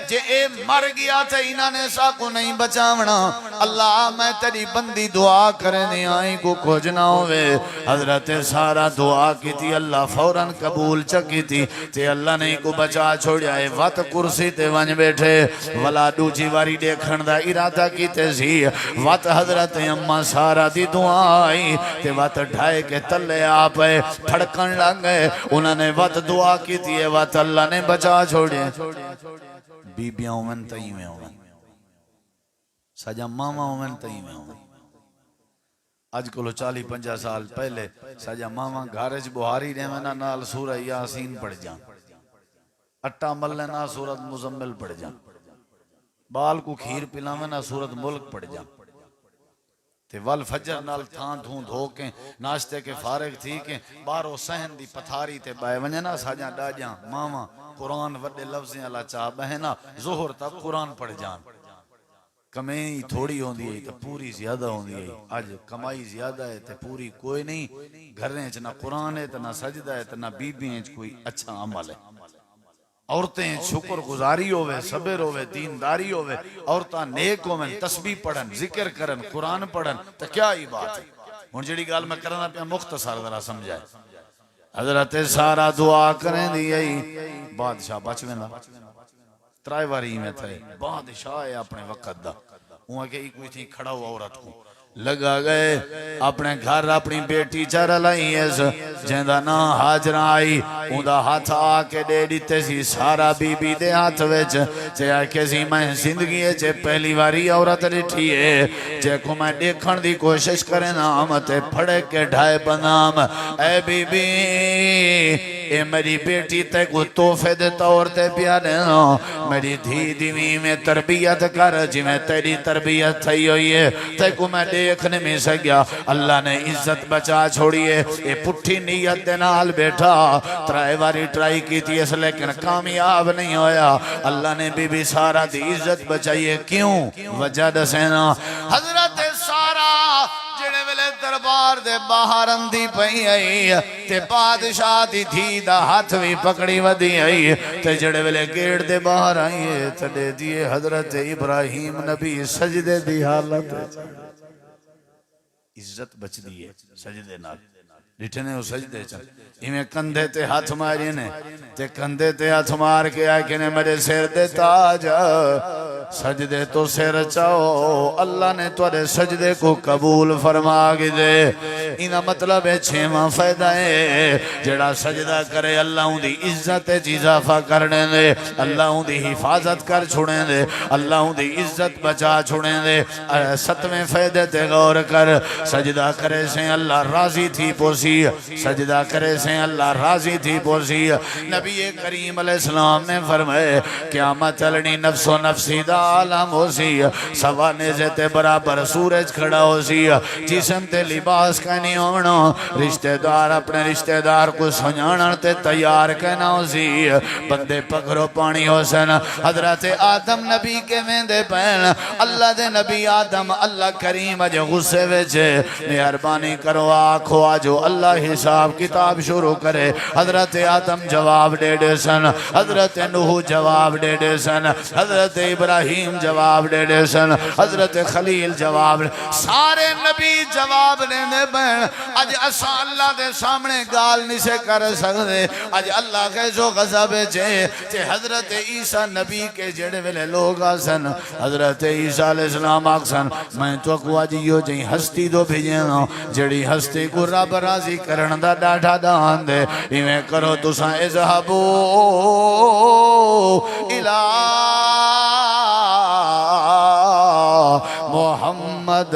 جے اے مر گیا تے انہاں نے سا کو نہیں بچاونا اللہ میں تیری بندی دعا کرنے آئی کو کچھ نہ ہوئے حضرت سارا دعا کی تھی اللہ فوراً قبول چکی تھی تے اللہ نے کو بچا چھوڑیا ہے وقت کرسی تے ونج بیٹھے ولا دوجی واری دیکھن دا ارادہ کی تے سی وقت حضرت اممہ سارا دی دعا آئی تے وقت ڈھائے کے تلے آپ پھڑکن لگ گئے انہوں نے وقت دعا کی تھی وقت اللہ نے بچا چھوڑے بی بیاں اومن تئی میں اومن سجا ماما اومن تئی میں اومن آج کلو 40-50 سال پہلے سجا ماما گھارج بہاری رہے میں نال سورہ یاسین پڑھ جان اٹا ملنے نا سورت مزمل پڑھ جان بال کو کھیر پلا میں نا سورت ملک پڑھ جان تے ول فجر نال تھان دھون دھو کے ناشتے کے فارغ تھی کے بارو سہن دی پتھاری تے بائے ونجنا ساجاں ڈاجاں ماما قرآن وڈے لفظیں اللہ چاہ بہنا ظہر تک قرآن پڑھ جان کمائی تھوڑی ہوندی ہے تے پوری زیادہ ہوندی ہے آج کمائی زیادہ ہے تے پوری کوئی نہیں گھریں چ نہ قرآن ہے تے نہ سجدہ ہے تے نہ بیبییں چ کوئی اچھا عمل ہے عورتیں شکر گزاری ہوئے صبر ہوئے دینداری ہوئے عورتاں نیک ہوئے تسبیح پڑھن ذکر کرن قرآن پڑھن تو کیا ہی بات ہے ہن جڑی گل میں کرنا پیا مختصر ذرا سمجھائے حضرت سارا دعا کریں دی آئی بادشاہ بچ ویندا ترائے واری میں تھے بادشاہ ہے اپنے وقت دا وہاں کہ ایک کوئی تھی کھڑا ہوا عورت کو لگا گئے اپنے گھر اپنی بیٹی چر لائی اس جہاں نا حاجرہ آئی اندھا ہاتھ آکے دے دیتے سی سارا بی بی دے ہاتھ ویچ چاہے کسی میں زندگی ہے چاہے پہلی واری عورت لٹھی ہے چاہے کو میں دیکھن دی کوشش کریں نام تے پھڑے کے ڈھائے بنام اے بی بی اے میری بیٹی تے کو توفے دے طور تے پیارے میری دھی دیوی میں تربیت کر جی میں تیری تربیت تھی ہوئی ہے تے کو میں دیکھنے میں سگیا اللہ نے عزت بچا چھوڑیے اے پٹھی نیت دے نال بیٹھا ترائے واری ٹرائی کی تھی اس لیکن کامیاب نہیں ہویا اللہ نے بی بی سارا دی عزت بچائیے کیوں وجہ دسینا حضرت سارا جڑے ویلے دربار دے باہر اندھی پئی آئی تے بادشاہ دی دھی دا ہاتھ بھی پکڑی ودی آئی تے جڑے ویلے گیڑ دے باہر آئی تے دے دیئے حضرت ابراہیم نبی سجدے دی حالت عزت بچ دیئے سجدے نال لٹھنے ہو سجدے چل ہمیں کندھے تے ہاتھ ماری نے تے کندھے تے ہاتھ مار کے آئے کہ نے میرے سیر دے تاج سجدے تو سیر چاہو اللہ نے توڑے سجدے کو قبول فرما گی دے انہا مطلب ہے چھیمہ فائدہ ہے جڑا سجدہ کرے اللہ ان دی عزت اضافہ کرنے دے اللہ ان دی حفاظت کر چھوڑیں دے اللہ ان دی عزت بچا چھوڑیں دے ستویں فائدے تے غور کر سجدہ کرے سے اللہ راضی تھی پوسی سجدہ کرے سے اللہ راضی تھی پوسی نبی کریم علیہ السلام نے فرمائے قیامت چلنی نفس و نفسی دا عالم ہو سی سوا نیزے تے برابر سورج کھڑا ہو سی جسم تے لباس کہنی ہونا رشتہ دار اپنے رشتہ دار کو سنجانا تے تیار کہنا ہو سی بندے پکڑو پانی ہو سن حضرت آدم نبی کے میندے پہن اللہ دے نبی آدم اللہ کریم جو غصے ویچے مہربانی کرو آنکھو آجو اللہ حساب کتاب شروع کرے حضرت آدم جواب دے دے سن حضرت نوح جواب دے دے سن حضرت ابراہیم جواب دے دے سن حضرت خلیل جواب دے سارے نبی جواب دے دے بین آج اسا اللہ دے سامنے گال نہیں سے کر سکتے آج اللہ کے جو غضب جے تے حضرت عیسیٰ نبی کے جڑے ویلے لوگ آسن حضرت عیسیٰ علیہ السلام آکسن میں تو کو آج یہ جائیں ہستی دو بھیجیں جڑی ہستی کو رب راضی کرن دا ڈاٹا دان دے ایمیں کرو تساں اذہبو الہ محمد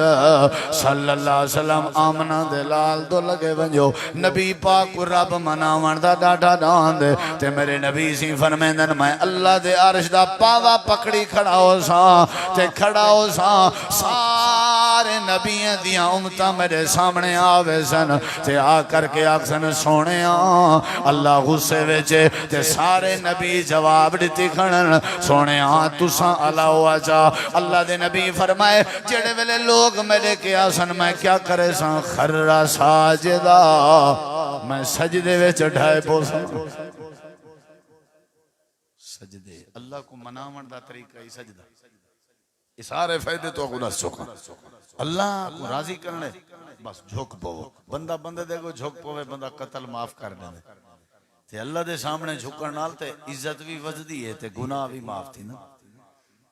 صلی اللہ علیہ وسلم آمنہ دلال دو لگے ونجو نبی پاک رب مناون دا ڈاٹا دان دے تے میرے نبی سی فرمیندن میں اللہ دے عرش دا پاوا پکڑی کھڑا ہو ساں تے کھڑا ہو ساں سارے نبیوں دیاں امتہ میرے سامنے آوے سن تے آ کر کے آکسن سونے آن اللہ غصے ویچے تے سارے نبی جواب دیتی کھڑن سونے آن تساں اللہ ہوا چاہ اللہ دے نبی فرمائے جڑے ویلے لوگ میرے کے آسن میں کیا کرے ساں خرہ ساجدہ میں سجدے ویچ ڈھائے بوساں سجدے اللہ کو منامن دا طریقہ ہی سجدہ اس سارے فائدے تو اگو نس چکا اللہ کو راضی کرنے بس جھوک پو بندہ بندے دے کو جھوک پوے بندہ قتل معاف کرنے دے تے اللہ دے سامنے جھکر نال تے عزت بھی وجدی ہے تے گناہ بھی معاف تھی نا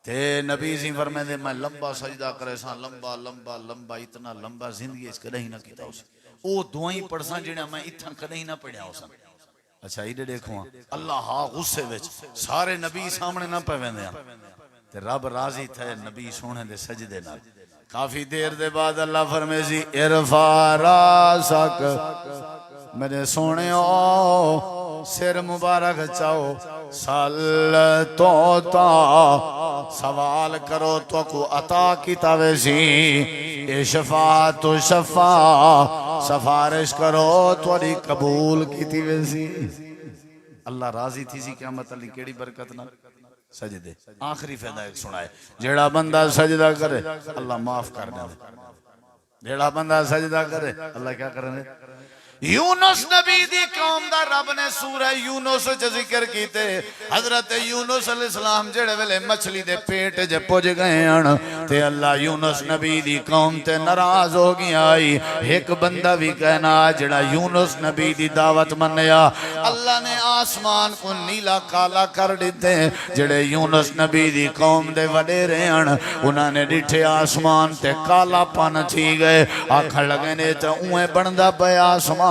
تے نبی سی فرمائے دے میں لمبا سجدہ کرے ساں لمبا لمبا لمبا اتنا لمبا زندگی اس کدہ ہی نہ کیتا ہو سا او دعائیں پڑھ ساں جنہیں میں اتنا کدہ ہی نہ پڑھیا ہو سا اچھا ایڈے دیکھو اللہ ہاں غصے وچ سارے نبی سامنے نہ پہویں دے تے رب راضی تھے نبی سونے دے سجدے نال کافی دیر دے بعد اللہ فرمے سی ارفع راسک میرے سونے سر مبارک چاہو سال تو تا سوال کرو تو کو عطا کیتا ویسی اے شفاعت و شفا سفارش کرو توڑی قبول کی تھی ویسی اللہ راضی تھی سی قیامت علی کیڑی برکت نہ سجدے آخری فیدہ ایک سنائے جیڑا بندہ سجدہ کرے اللہ معاف کرنے دے جیڑا بندہ سجدہ کرے اللہ کیا کرنے دے یونس نبی دی قوم دا رب نے سورہ یونس چ ذکر کیتے حضرت یونس علیہ السلام جڑے ویلے مچھلی دے پیٹ جے پج گئے ہن تے اللہ یونس نبی دی قوم تے ناراض ہو گیا آئی ایک بندہ بھی کہنا جڑا یونس نبی دی دعوت منیا اللہ نے آسمان کو نیلا کالا کر دیتے جڑے یونس نبی دی قوم دے وڈے رہن انہاں نے ڈٹھے آسمان تے کالا پن تھی گئے آکھن لگے نے تے اوے بندا پیا آسمان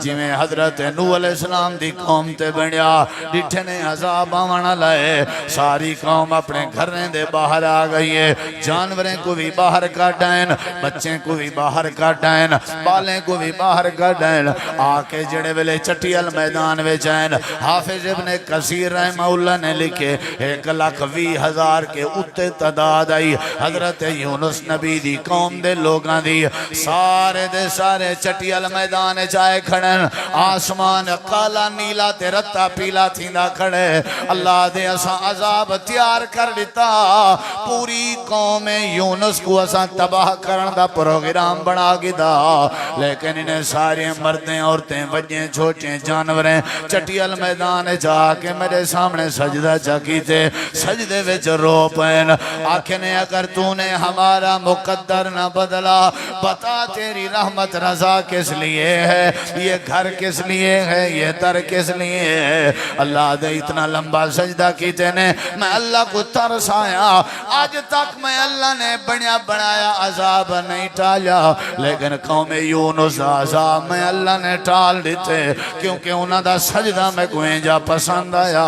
جی میں حضرت نوح علیہ السلام دی قوم تے بنیا ڈٹھے نے عذاب آوانا لائے ساری قوم اپنے گھرنے دے باہر آ گئی ہے جانوریں کو بھی باہر کاٹائیں بچیں کو بھی باہر کاٹائیں بالیں کو بھی باہر کاٹائیں آکے جڑے ویلے چٹی المیدان وے جائیں حافظ ابن کثیر رحمہ اللہ نے لکھے 1,20,000 کے اتے تعداد آئی حضرت یونس نبی دی قوم دے لوگاں دی سارے دے سارے چٹی المیدان جائے کھڑن آسمان کالا نیلا تے رتا پیلا تھیندا کھڑے اللہ دے اساں عذاب تیار کر دیتا پوری قوم یونس کو اساں تباہ کرن دا پروگرام بنا گدا لیکن انہیں سارے مردیں عورتیں وجیں چھوٹیں جانوریں چٹی المیدان جا کے میرے سامنے سجدہ چاکیتے سجدے وچ رو پین آکھنے اگر تو نے ہمارا مقدر نہ بدلا بتا تیری رحمت رضا کس لیے ہے یہ گھر کس لیے ہے یہ در کس لیے ہے اللہ دے اتنا لمبا سجدہ کیتے نے میں اللہ کو ترس آیا آج تک میں اللہ نے بنایا عذاب نہیں ٹالا لیکن قوم یونس عذاب میں اللہ نے ٹال دیتے کیونکہ انہاں دا سجدہ میں کوئی جا پسند آیا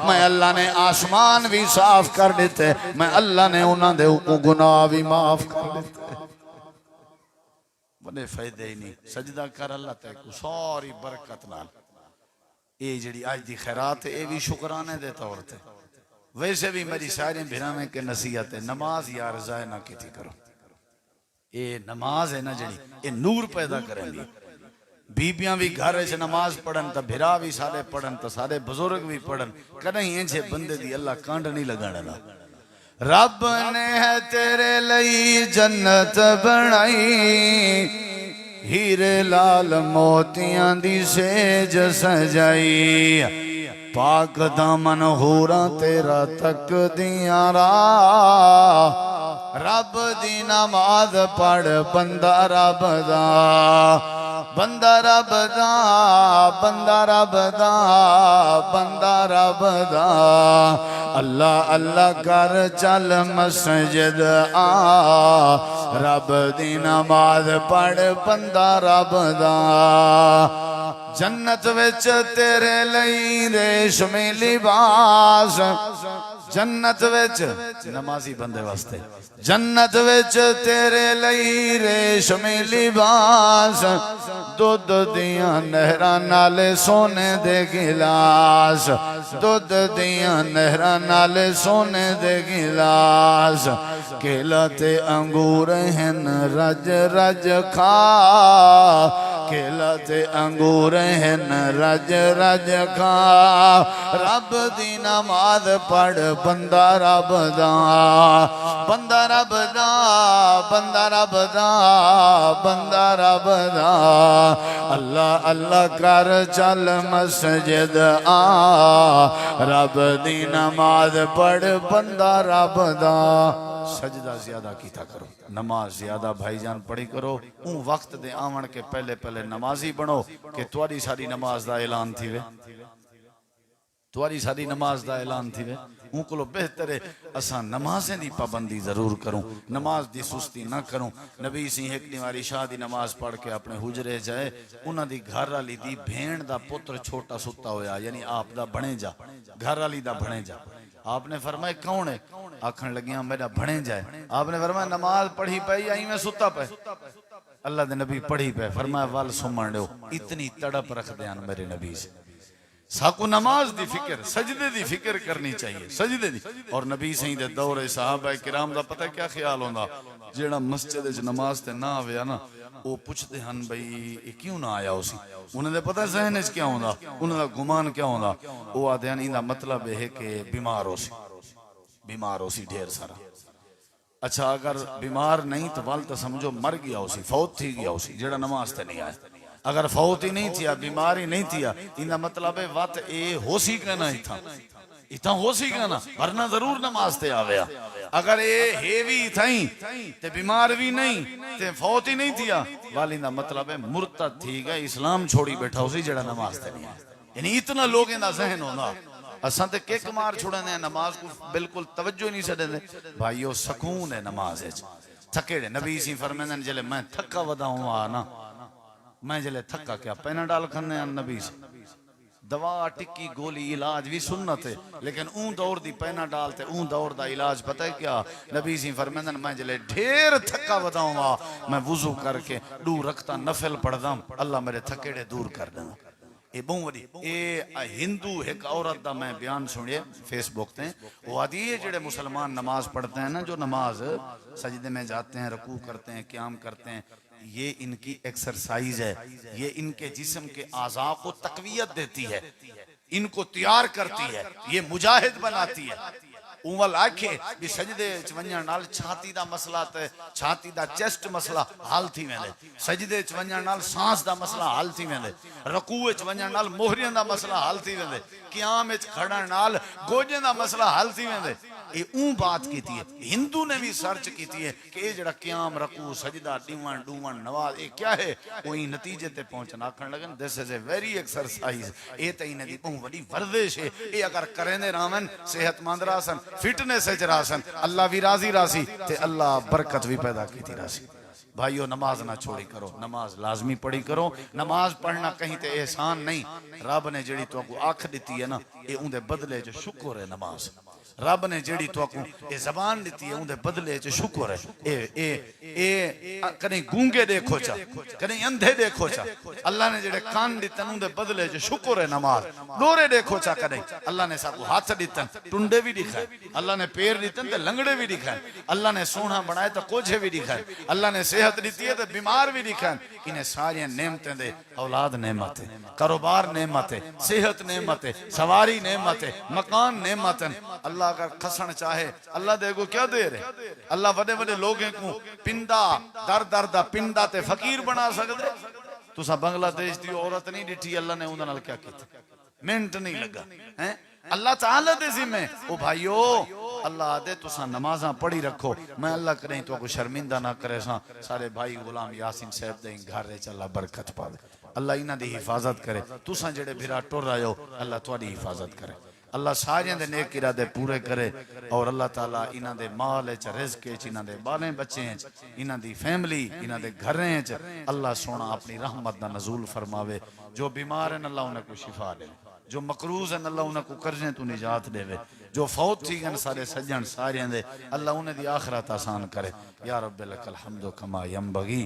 میں اللہ نے آسمان بھی صاف کر دیتے میں اللہ نے انہاں دے گناہ بھی معاف کر دیتے بنے فائدے ہی نہیں سجدہ کر اللہ تے کو ساری برکت نال اے جڑی آج دی خیرات اے بھی شکرانے دیتا ہوتے ویسے بھی میری ساری بھرامیں کے نصیحت ہے نماز یا رضائے نہ کیتی کرو اے نماز ہے نا جڑی اے نور پیدا کریں گی بیبیاں بھی گھر ایسے نماز پڑھن تا بھرا بھی سارے پڑھن تا سارے بزرگ بھی پڑھن کہیں اینچے بندے دی اللہ کانڈ نہیں لگانے لا رب نے ہے تیرے لئی جنت بنائی ہیرے لال موتیاں دی سیج سجائی پاک دامن ہوراں تیرا تک دیاں راہ رب دی نماز پڑھ بندہ رب دا بندہ رب دا بندہ رب دا بندہ رب دا اللہ اللہ کر چل مسجد آ رب دی نماز پڑھ بندہ رب دا جنت وچ تیرے لئی ریشمی لباس جنت وچ نمازی بندے واسطے جنت وچ تیرے لئی ریشمی لباس دودھ دیاں نہراں نالے سونے دے گلاس دودھ دیاں نہراں نالے سونے دے گلاس کیلا تے انگور ہن رج رج کھا کیلا تے انگور ہن رج رج کھا رب دی نماز پڑھ بندہ رب دا بندہ رب دا بندہ رب دا بندہ رب دا اللہ اللہ کر چل مسجد آ رب دی نماز پڑھ بندہ رب دا سجدہ زیادہ کیتا کرو نماز زیادہ بھائی جان پڑھی کرو اون وقت دے آمن کے پہلے پہلے نمازی بنو کہ تواری ساری نماز دا اعلان تھی وے تواری ساری نماز دا اعلان تھی وے اون کو بہتر ہے اساں نمازیں دی پابندی ضرور کروں نماز دی سستی نہ کروں نبی سی ایک دیواری شاہ دی نماز پڑھ کے اپنے حجرے جائے انہاں دی گھر والی دی بھین دا پتر چھوٹا ستا ہویا یعنی آپ دا بنے جا گھر والی دا بنے جا آپ نے فرمایا کون ہے آکھن لگیاں میرا بنے جائے آپ نے فرمایا نماز پڑھی پئی آئی میں ستا پہ اللہ دے نبی پڑھی پہ فرمایا وال سمن ڈیو اتنی تڑپ رکھ دیاں میرے نبی سے ساکو نماز دی فکر سجدے دی فکر کرنی چاہیے سجدے دی اور نبی سہی دے دور صحابہ کرام دا پتہ کیا خیال ہوندا جیڑا مسجد وچ نماز تے نہ آویا نا وہ پوچھتے ہیں بھئی یہ کیوں نہ آیا اسی انہوں نے پتہ ذہن وچ کیا ہوندا انہوں دا گمان کیا ہوندا وہ آدھے ہیں ایندا مطلب ہے کہ بیمار ہو سی ڈھیر سارا اچھا اگر بیمار نہیں تو وال تو سمجھو مر گیا اسی فوت تھی گیا اسی جیڑا نماز تے نہیں آیا اگر فوت ہی نہیں تھیا بیمار ہی نہیں تھیا ایندا مطلب ہے وات اے ہو سی کہنا اتھا ہو سی کہنا ورنہ ضرور نماز تے آویا اگر اے ہیوی تھائیں تے بیمار بھی نہیں تے فوت ہی نہیں تھیا والی دا مطلب ہے مرتد تھی گئے اسلام چھوڑی بیٹھا اسی جڑا نماز تے نہیں آیا یعنی اتنا لوگ دا ذہن ہونا اساں تے کیک مار چھوڑے نے نماز کو بالکل توجہ نہیں سڈے دے بھائیو سکون ہے نماز وچ تھکے دے نبی سی فرماندے جلے میں تھکا وداؤں آ نا میں جلے تھکا کیا پینا ڈال کھنے ہیں نبی سے دوا ٹکی گولی علاج بھی سنت ہے لیکن اون دور دی پینا ڈالتے اون دور دا علاج پتہ ہے کیا نبی سی فرماندن میں جلے ڈھیر تھکا وداؤں گا میں وضو کر کے دو رکھتا نفل پڑھ دام اللہ میرے تھکیڑے دور کر دینا اے بہت وڈی اے ہندو ایک عورت دا میں بیان سنیے فیس بک تے وہ آدھی ہے جڑے مسلمان نماز پڑھتے ہیں نا جو نماز سجدے میں جاتے ہیں رکوع کرتے ہیں قیام کرتے ہیں یہ ان کی ایکسرسائز ہے یہ ان کے جسم کے اعضاء کو تقویت دیتی ہے ان کو تیار کرتی ہے یہ مجاہد بناتی ہے اول آکھے بھی سجدے چونجن نال چھاتی دا مسئلہ تے چھاتی دا چیسٹ مسئلہ حل تھی ویندے سجدے چونجن نال سانس دا مسئلہ حل تھی ویندے رکوع چونجن نال موہریاں دا مسئلہ حل تھی ویندے قیام وچ کھڑن نال گوجن دا مسئلہ حل تھی ویندے یہ اون بات کیتی ہے ہندو نے بھی سرچ کیتی ہے کہ یہ جڑا قیام رکوع سجدہ ڈیوان ڈوان نواز یہ کیا ہے وہی نتیجے تے پہنچنا کھن لگن دس از اے ویری ایکسرسائز یہ تے انہاں دی بہت وڈی ورزش ہے یہ اگر کریندے راون صحت مند راسن فٹنس وچ راسن اللہ بھی راضی راسی تے اللہ برکت بھی پیدا کیتی راسی بھائیو نماز نہ چھوڑی کرو نماز لازمی پڑھی کرو نماز پڑھنا کہیں تے احسان نہیں رب نے جڑی تو کو آنکھ دیتی ہے نا یہ اون دے بدلے جو شکر ہے نماز رب نے جڑی تو کو اے زبان دیتی ہے اون دے بدلے جو شکر ہے اے کہیں گونگے دیکھو چا کہیں اندھے دیکھو چا اللہ نے جڑے کان دیتن اون دے بدلے جو شکر ہے نماز دورے دیکھو چا کہیں اللہ نے ساکو ہاتھ دیتن ٹنڈے بھی دکھائے اللہ نے پیر دیتن تے لنگڑے بھی دکھائے اللہ نے سونا بنائے تے کوجھے بھی دکھائے اللہ نے صحت دیتی ہے تے بیمار بھی دکھائے انہیں ساری نعمتیں دے اولاد نعمت ہے کاروبار نعمت ہے صحت نعمت ہے سواری نعمت ہے مکان نعمت ہے اللہ اگر کھسن چاہے اللہ دے گو کیا دے رہے اللہ وڈے وڈے لوگیں کو پندہ در در دا پندہ تے فقیر بنا سکتے تو سا بنگلہ دیش دی عورت نہیں ڈٹھی اللہ نے انہوں نے کیا کیتا منٹ نہیں لگا اللہ تعالیٰ دے ذمہ او بھائیو اللہ آدھے تو سا نمازاں پڑھی رکھو میں اللہ کریں تو کو شرمندہ نہ کرے سا سارے بھائی غلام یاسین صاحب دیں گھر رہے چا اللہ برکت پا دے اللہ انہاں دی حفاظت کرے تو سا جڑے بھرا ٹور رہے ہو اللہ تواڈی حفاظت کرے اللہ سارے دے نیک ارادے پورے کرے اور اللہ تعالیٰ انہاں دے مال وچ رزق وچ انہاں دے بالیں بچے وچ انہاں دی فیملی انہاں دے گھریں وچ اللہ سونا اپنی رحمت دا نزول فرماوے جو بیمار ہیں اللہ انہاں کو شفا دے جو مقروض ہیں اللہ انہاں کو قرضیں تو نجات دے وے جو فوت تھی گن سارے سجن سارے دے اللہ انہیں دی آخرت آسان کرے یا رب لک الحمد کما ینبغی